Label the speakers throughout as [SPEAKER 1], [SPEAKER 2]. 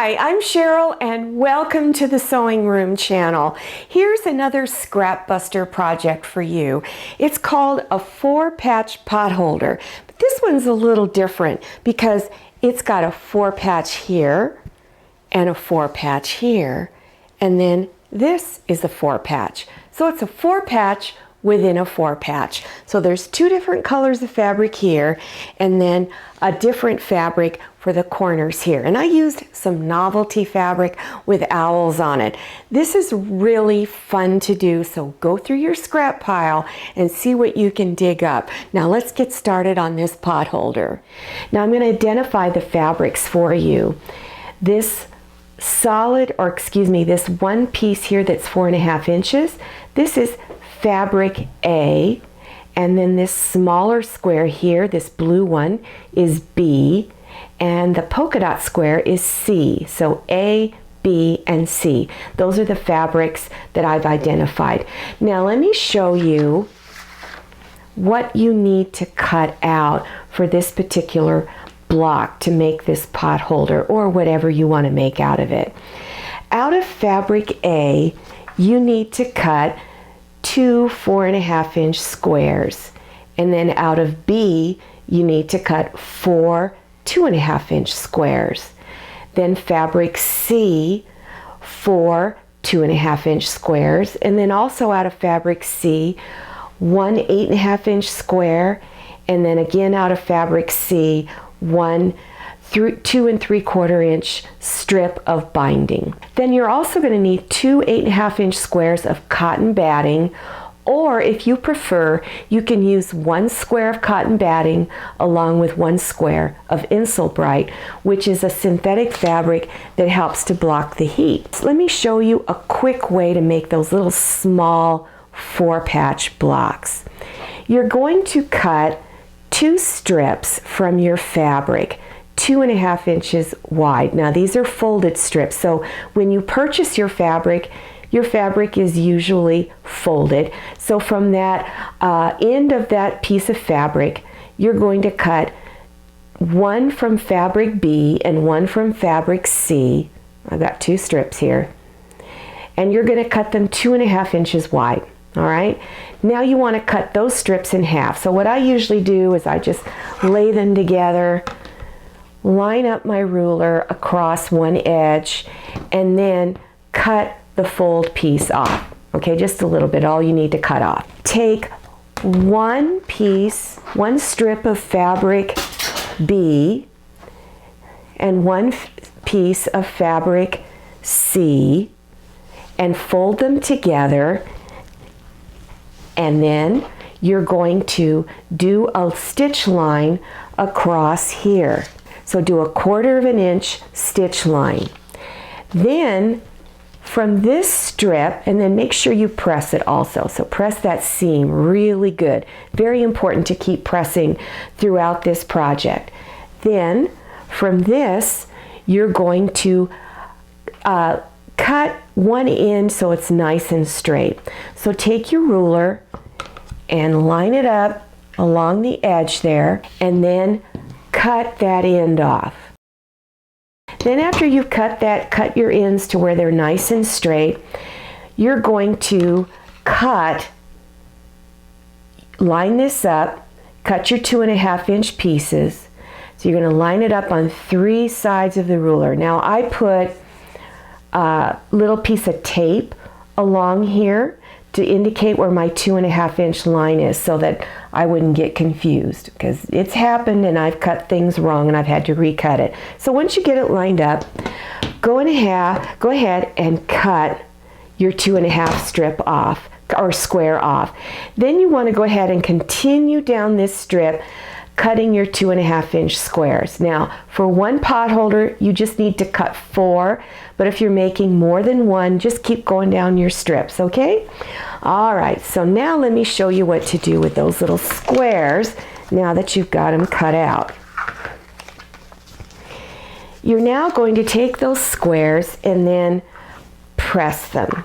[SPEAKER 1] Hi, I'm Cheryl and welcome to the Sewing Room channel. Here's another scrap buster project for you. It's called a 4-patch pot holder. But this one's a little different because it's got a 4-patch here and a 4-patch here, and then this is a 4-patch. So it's a 4-patch within a 4-patch. So there's 2 different colors of fabric here and then a different fabric for the corners here. And I used some novelty fabric with owls on it. This is really fun to do, so go through your scrap pile and see what you can dig up. Now let's get started on this pot holder. Now I'm going to identify the fabrics for you. This this one piece here that's 4.5 inches, this is fabric A, and then this smaller square here, this blue one, is B, and the polka dot square is C. So A, B, and C. Those are the fabrics that I've identified. Now let me show you what you need to cut out for this particular block to make this pot holder or whatever you want to make out of it. Out of fabric A, you need to cut 2 4.5-inch squares, and then out of B you need to cut 4 2.5-inch squares. Then fabric C, 4 2.5-inch squares, and then also out of fabric C 1 8.5-inch square, and then again out of fabric C 1 2 3/4-inch strip of binding. Then you're also going to need 2 8.5-inch squares of cotton batting, or if you prefer, you can use 1 square of cotton batting along with 1 square of Insulbrite, which is a synthetic fabric that helps to block the heat. So let me show you a quick way to make those little small 4-patch blocks. You're going to cut 2 strips from your fabric, 2.5 inches wide. Now these are folded strips, so when you purchase your fabric is usually folded. So from that end of that piece of fabric, you're going to cut 1 from fabric B and 1 from fabric C. I've got 2 strips here. And you're going to cut them 2.5 inches wide. All right, now you want to cut those strips in half. So what I usually do is I just lay them together, line up my ruler across one edge, and then cut the fold piece off. Okay, just a little bit, all you need to cut off. Take one strip of fabric B and 1 piece of fabric C and fold them together, and then you're going to do a stitch line across here. So do 1/4 inch stitch line. Then from this strip, and then make sure you press it also. So press that seam really good. Very important to keep pressing throughout this project. Then from this, you're going to cut one end so it's nice and straight. So take your ruler and line it up along the edge there, and then cut that end off. Then after you've cut your ends to where they're nice and straight, you're going to line this up, cut your 2.5-inch pieces. So you're going to line it up on 3 sides of the ruler. Now I put a little piece of tape along here to indicate where my 2.5-inch line is so that I wouldn't get confused, because it's happened and I've cut things wrong and I've had to recut it. So once you get it lined up, go ahead and cut your 2.5 strip off, or square off. Then you want to go ahead and continue down this strip, cutting your 2.5-inch squares. Now for one pot holder you just need to cut 4, but if you're making more than 1, just keep going down your strips, okay? All right, so now let me show you what to do with those little squares now that you've got them cut out. You're now going to take those squares and then press them.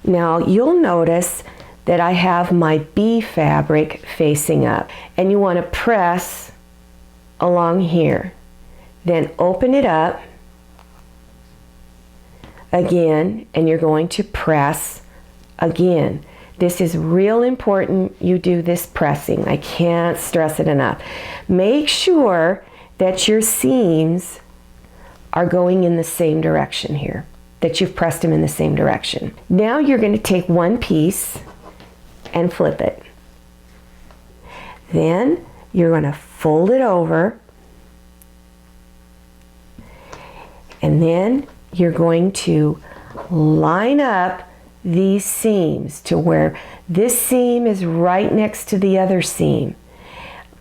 [SPEAKER 1] Now you'll notice that I have my B fabric facing up, and you want to press along here. Then open it up again, and you're going to press again. This is real important you do this pressing. I can't stress it enough. Make sure that your seams are going in the same direction here, that you've pressed them in the same direction. Now you're going to take one piece and flip it. Then you're going to fold it over, and then you're going to line up these seams to where this seam is right next to the other seam.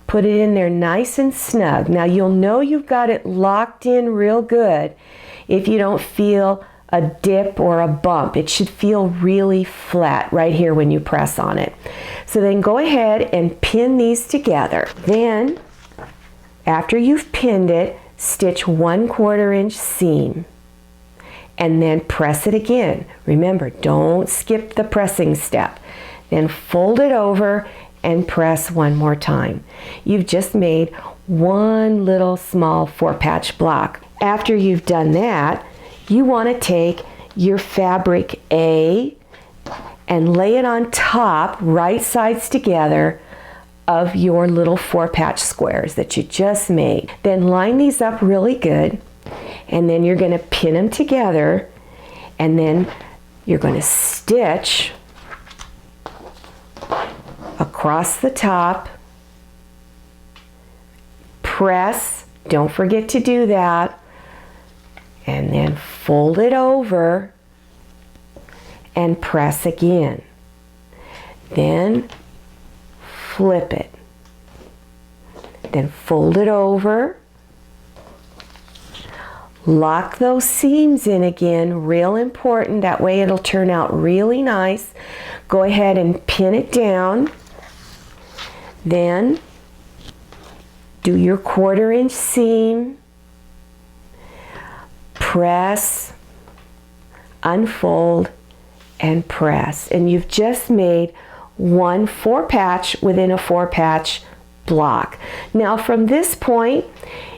[SPEAKER 1] Put it in there nice and snug. Now you'll know you've got it locked in real good if you don't feel a dip or a bump. It should feel really flat right here when you press on it. So then go ahead and pin these together. Then, after you've pinned it, stitch 1/4 inch seam and then press it again. Remember, don't skip the pressing step. Then fold it over and press one more time. You've just made one little small 4-patch block. After you've done that, you want to take your fabric A and lay it on top, right sides together, of your little 4-patch squares that you just made. Then line these up really good, and then you're going to pin them together, and then you're going to stitch across the top, press, don't forget to do that, and then fold it over and press again. Then flip it. Then fold it over. Lock those seams in again, real important, that way it'll turn out really nice. Go ahead and pin it down. Then do your 1/4 inch seam. Press, unfold, and press. And you've just made one 4-patch within a 4-patch block. Now from this point,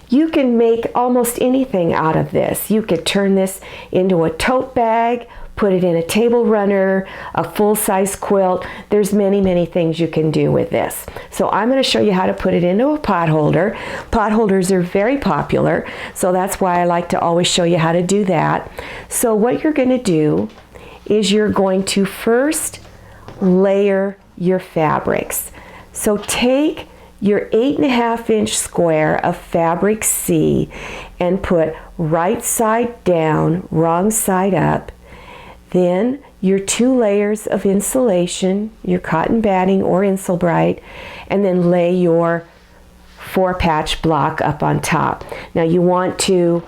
[SPEAKER 1] you can make almost anything out of this. You could turn this into a tote bag, put it in a table runner, a full-size quilt. There's many things you can do with this. So I'm going to show you how to put it into a pot holder. Pot holders are very popular, so that's why I like to always show you how to do that. So what you're going to do is you're going to first layer your fabrics. So take your 8.5 inch square of fabric C and put right side down, wrong side up. Then your 2 layers of insulation, your cotton batting or Insulbrite, and then lay your 4-patch block up on top. Now you want to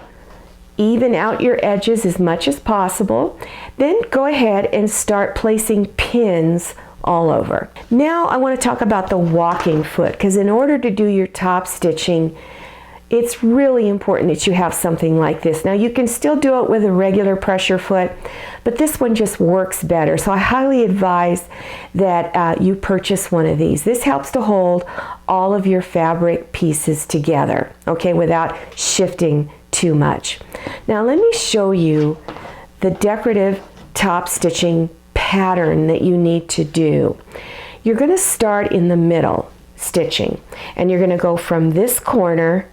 [SPEAKER 1] even out your edges as much as possible. Then go ahead and start placing pins all over. Now I want to talk about the walking foot, because in order to do your top stitching, it's really important that you have something like this. Now you can still do it with a regular pressure foot, but this one just works better. So I highly advise that you purchase one of these. This helps to hold all of your fabric pieces together, okay, without shifting too much. Now let me show you the decorative top stitching pattern that you need to do. You're going to start in the middle stitching, and you're going to go from this corner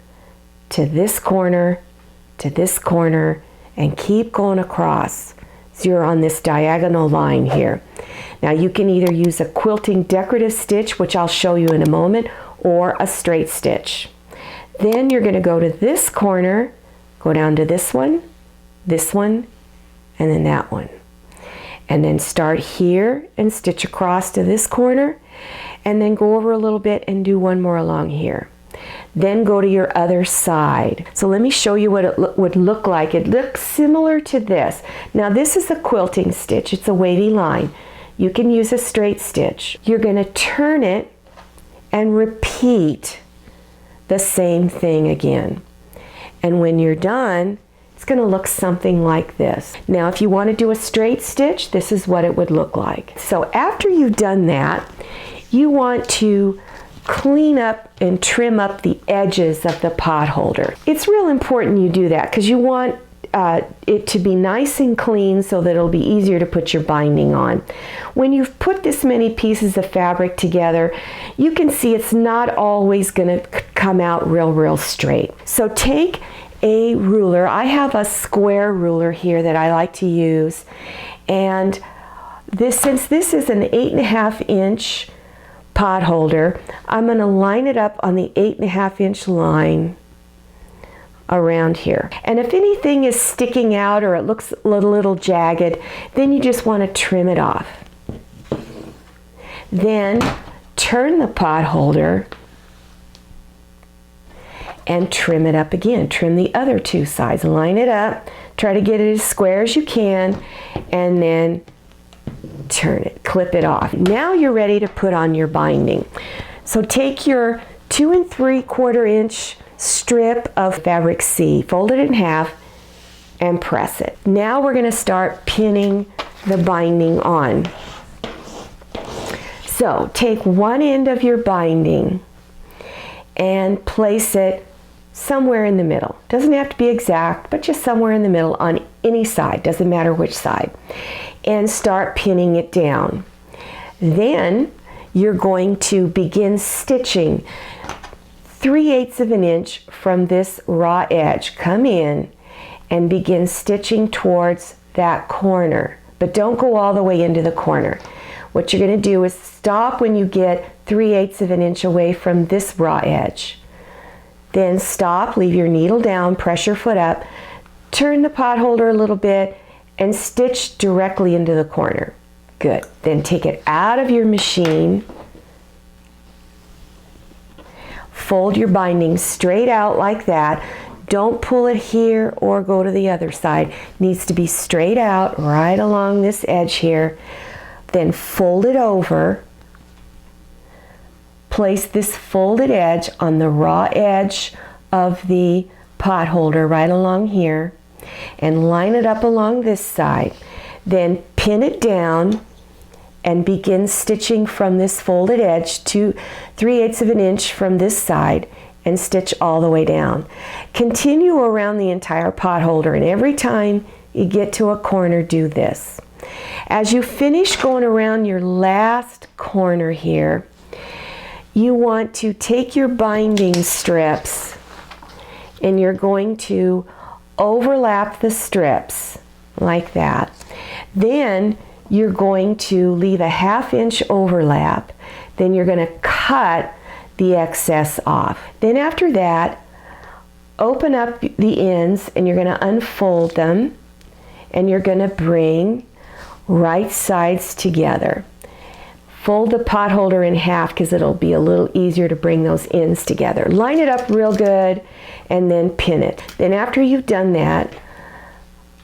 [SPEAKER 1] to this corner to this corner and keep going across. So you're on this diagonal line here. Now you can either use a quilting decorative stitch, which I'll show you in a moment, or a straight stitch. Then you're going to go to this corner, go down to this one, and then that one. And then start here and stitch across to this corner, and then go over a little bit and do one more along here. Then go to your other side. So let me show you what it would look like. It looks similar to this. Now this is a quilting stitch. It's a wavy line. You can use a straight stitch. You're going to turn it and repeat the same thing again. And when you're done, it's going to look something like this. Now if you want to do a straight stitch, this is what it would look like. So after you've done that, you want to clean up and trim up the edges of the pot holder. It's real important you do that, because you want it to be nice and clean so that it'll be easier to put your binding on. When you've put this many pieces of fabric together, you can see it's not always going to come out real straight. So take a ruler. I have a square ruler here that I like to use, and since this is an 8.5 inch pot holder, I'm going to line it up on the 8.5 inch line around here. And if anything is sticking out or it looks a little jagged, then you just want to trim it off. Then turn the pot holder and trim it up again. Trim the other two sides. Line it up. Try to get it as square as you can, and then turn it. Clip it off. Now you're ready to put on your binding. So take your 2 3/4 inch strip of fabric C, fold it in half, and press it. Now we're going to start pinning the binding on. So take one end of your binding and place it somewhere in the middle. Doesn't have to be exact, but just somewhere in the middle on any side, doesn't matter which side, and start pinning it down. Then you're going to begin stitching 3/8 of an inch from this raw edge. Come in and begin stitching towards that corner, but don't go all the way into the corner. What you're going to do is stop when you get 3/8 of an inch away from this raw edge. Then stop, leave your needle down, press your foot up, turn the pot holder a little bit, and stitch directly into the corner. Good. Then take it out of your machine. Fold your binding straight out like that. Don't pull it here or go to the other side. It needs to be straight out right along this edge here. Then fold it over. Place this folded edge on the raw edge of the pot holder right along here, and line it up along this side. Then pin it down and begin stitching from this folded edge to 3/8 of an inch from this side, and stitch all the way down. Continue around the entire pot holder, and every time you get to a corner, do this. As you finish going around your last corner here, you want to take your binding strips and you're going to overlap the strips like that. Then you're going to leave a 1/2 inch overlap. Then you're going to cut the excess off. Then after that, open up the ends and you're going to unfold them, and you're going to bring right sides together. Fold the pot holder in half because it'll be a little easier to bring those ends together. Line it up real good and then pin it. Then after you've done that,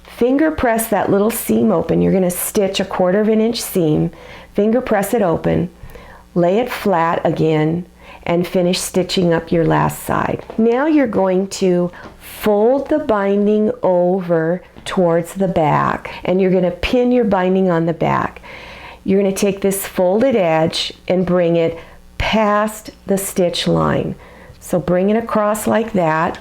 [SPEAKER 1] finger press that little seam open. You're going to stitch a 1/4 inch seam. Finger press it open, lay it flat again, and finish stitching up your last side. Now you're going to fold the binding over towards the back, and you're going to pin your binding on the back. You're going to take this folded edge and bring it past the stitch line. So bring it across like that,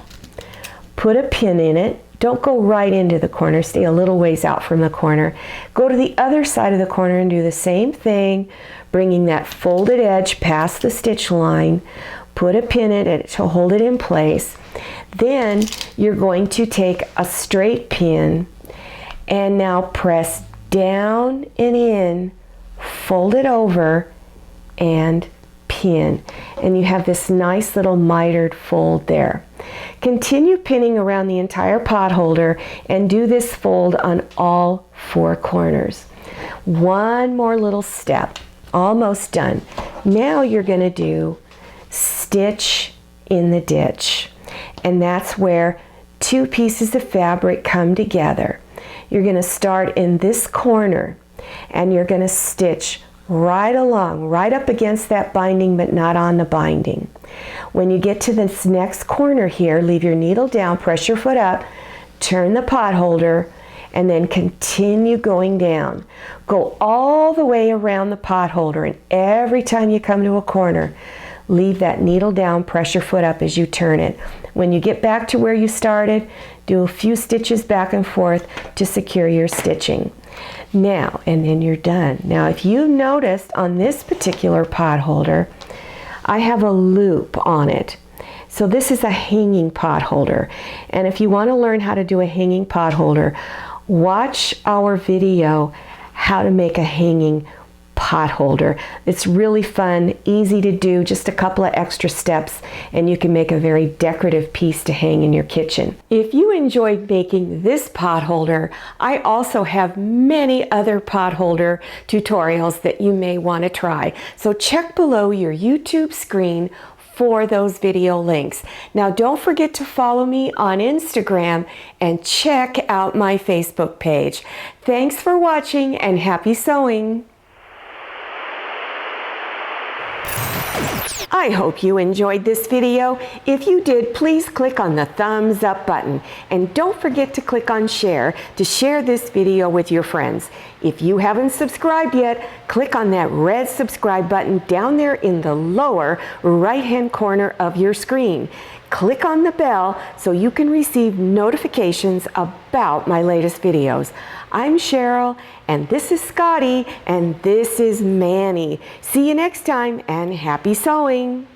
[SPEAKER 1] put a pin in it. Don't go right into the corner, stay a little ways out from the corner. Go to the other side of the corner and do the same thing, bringing that folded edge past the stitch line, put a pin in it to hold it in place. Then you're going to take a straight pin and now press down and in, fold it over, and pin. And you have this nice little mitered fold there. Continue pinning around the entire pot holder and do this fold on all 4 corners. One more little step, almost done. Now you're going to do stitch in the ditch, and that's where 2 pieces of fabric come together. You're going to start in this corner and you're going to stitch right along, right up against that binding, but not on the binding. When you get to this next corner here, leave your needle down, press your foot up, turn the pot holder, and then continue going down. Go all the way around the pot holder, and every time you come to a corner, leave that needle down, press your foot up as you turn it. When you get back to where you started, do a few stitches back and forth to secure your stitching. Now, and then you're done. Now, if you noticed on this particular pot holder, I have a loop on it. So this is a hanging pot holder. And if you want to learn how to do a hanging pot holder, watch our video, how to make a hanging pot holder. It's really fun, easy to do, just a couple of extra steps, and you can make a very decorative piece to hang in your kitchen. If you enjoyed making this pot holder, I also have many other pot holder tutorials that you may want to try. So check below your YouTube screen for those video links. Now don't forget to follow me on Instagram and check out my Facebook page. Thanks for watching and happy sewing! I hope you enjoyed this video. If you did, please click on the thumbs up button and don't forget to click on share to share this video with your friends. If you haven't subscribed yet, click on that red subscribe button down there in the lower right-hand corner of your screen. Click on the bell so you can receive notifications about my latest videos. I'm Cheryl, and this is Scotty, and this is Manny. See you next time, and happy sewing!